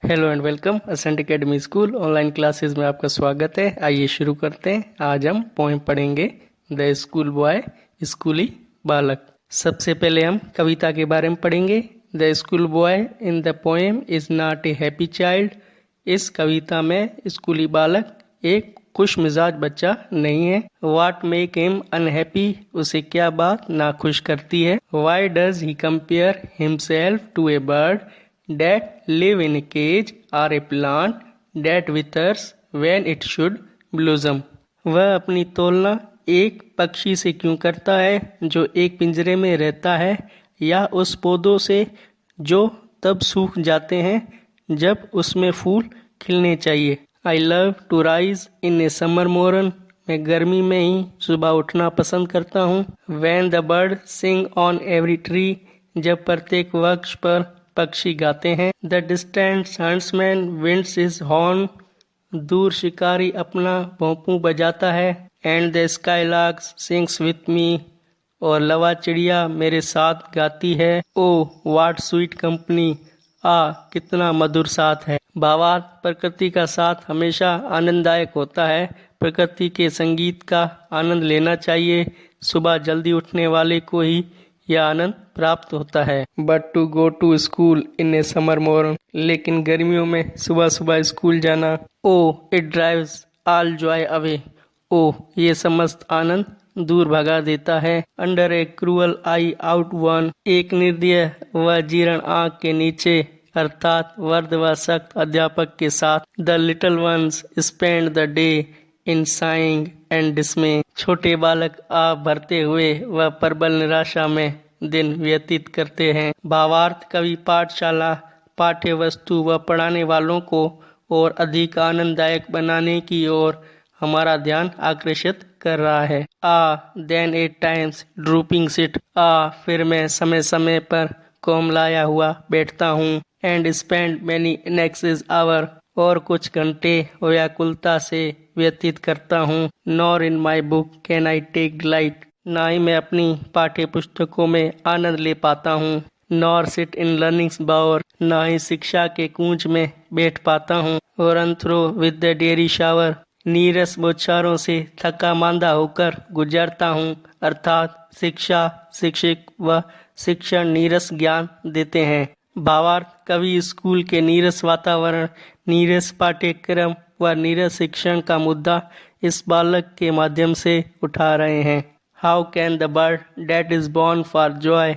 Hello and welcome Ascent Academy school online classes में आपका स्वागत है। आइए शुरू करते हैं। आज हम पोएम पढ़ेंगे द स्कूल बॉय, स्कूली बालक। सबसे पहले हम कविता के बारे में पढ़ेंगे। The school boy in the poem is not a happy child. इस कविता में स्कूली बालक एक खुश मिजाज बच्चा नहीं है। वाट मेक हिम अनहैप्पी, उसे क्या बात नाखुश करती है। Why does he compare himself to a bird that live in a cage or a plant that withers when it should blossom। वह अपनी तुलना एक पक्षी से क्यों करता है जो एक पिंजरे में रहता है, या उस पौधों से जो तब सूख जाते हैं जब उसमें फूल खिलने चाहिए। I love to rise in a summer morn, मैं गर्मी में ही सुबह उठना पसंद करता हूँ। When the bird sing on every tree, जब प्रत्येक वृक्ष पर पक्षी गाते हैं। The distant huntsman winds his horn, दूर शिकारी अपना भोंपू बजाता है। And the skylarks sings with me, और लवा चिड़िया मेरे साथ गाती है। ओ व्हाट स्वीट कंपनी, कितना मधुर साथ है। भावार्थ, प्रकृति का साथ हमेशा आनंददायक होता है। प्रकृति के संगीत का आनंद लेना चाहिए। सुबह जल्दी उठने वाले को ही यह आनंद प्राप्त होता है। But to go to school in a summer morn, लेकिन गर्मियों में सुबह सुबह स्कूल जाना। O it drives all joy away, O ये समस्त आनंद दूर भगा देता है। Under a cruel eye outworn, एक निर्दय व जीर्ण आंख के नीचे, अर्थात वर्द व सख्त अध्यापक के साथ। The little ones spend the day in saying and डिस्मे, छोटे बालक आप भरते हुए व प्रबल निराशा में दिन व्यतीत करते हैं। भावार्थ, कवि पाठशाला, पाठ्य वस्तु व पढ़ाने वालों को और अधिक आनंददायक बनाने की ओर हमारा ध्यान आकर्षित कर रहा है। Then at times drooping sit, फिर मैं समय समय पर कोमलाया हुआ बैठता हूँ। And spend many next hour, और कुछ घंटे व्याकुलता से व्यतीत करता हूँ। Nor in my book can I take delight, ना ही मैं अपनी पाठ्य पुस्तकों में आनंद ले पाता हूँ। नॉर सिट इन लर्निंग्स बावर, ना ही शिक्षा के कूंज में बैठ पाता हूँ। और अंथ्रो विद द डेयरी शावर, नीरस बौछारों से थका मांदा होकर गुजरता हूँ। अर्थात शिक्षा, शिक्षक व शिक्षण नीरस ज्ञान देते हैं। भावार्थ, कवि स्कूल के नीरस वातावरण, नीरस पाठ्यक्रम व नीरस शिक्षण का मुद्दा इस बालक के माध्यम से उठा रहे हैं। How can the bird that is born for joy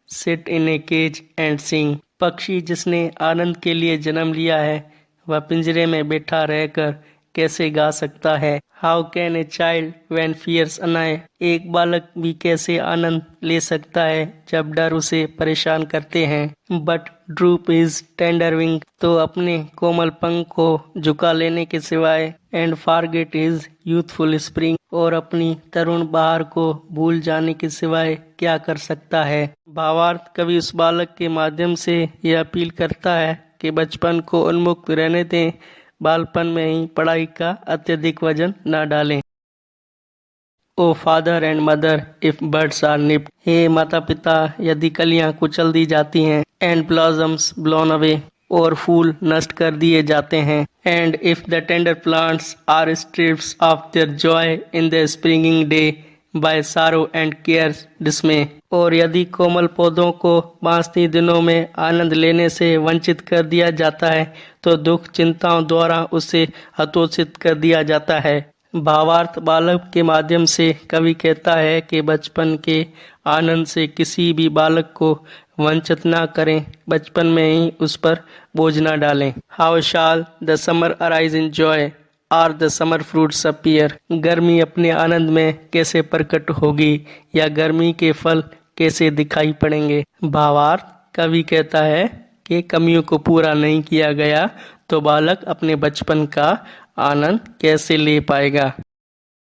sit in a cage and sing, पक्षी जिसने आनंद के लिए जन्म लिया है वह पिंजरे में बैठा रहकर कैसे गा सकता है। How can a child when fears annoy, एक बालक भी कैसे आनंद ले सकता है जब डर उसे परेशान करते हैं। But drupe is tender wing, तो अपने कोमल पंख को झुका लेने के सिवाय। And forget is youthful spring, और अपनी तरुण बहार को भूल जाने के सिवाय क्या कर सकता है। भावार्थ, कवि उस बालक के माध्यम से यह अपील करता है कि बचपन को उन्मुक्त रहने दें, बालपन में ही पढ़ाई का अत्यधिक वजन न डालें। O father and mother if birds are nipped, हे माता पिता यदि कलियां कुचल दी जाती हैं। एंड ब्लॉसम्स ब्लोन अवे, और फूल नष्ट कर दिए जाते हैं। And if the tender plants are strips of their joy in the springing day by sorrow and cares dismay, और यदि कोमल पौधों को बांसती दिनों में आनंद लेने से वंचित कर दिया जाता है तो दुख चिंताओं द्वारा उसे हतोत्सित कर दिया जाता है। भावार्थ, बालक के माध्यम से कवि कहता है कि बचपन के आनंद से किसी भी बालक को वंचित ना करें, बचपन में ही उस पर बोझ न डालें। How shall the summer arise in joy or the summer fruits appear, गर्मी अपने आनंद में कैसे प्रकट होगी, या गर्मी के फल कैसे दिखाई पड़ेंगे। भावार्थ, कवि कहता है कि कमियों को पूरा नहीं किया गया तो बालक अपने बचपन का आनंद कैसे ले पाएगा।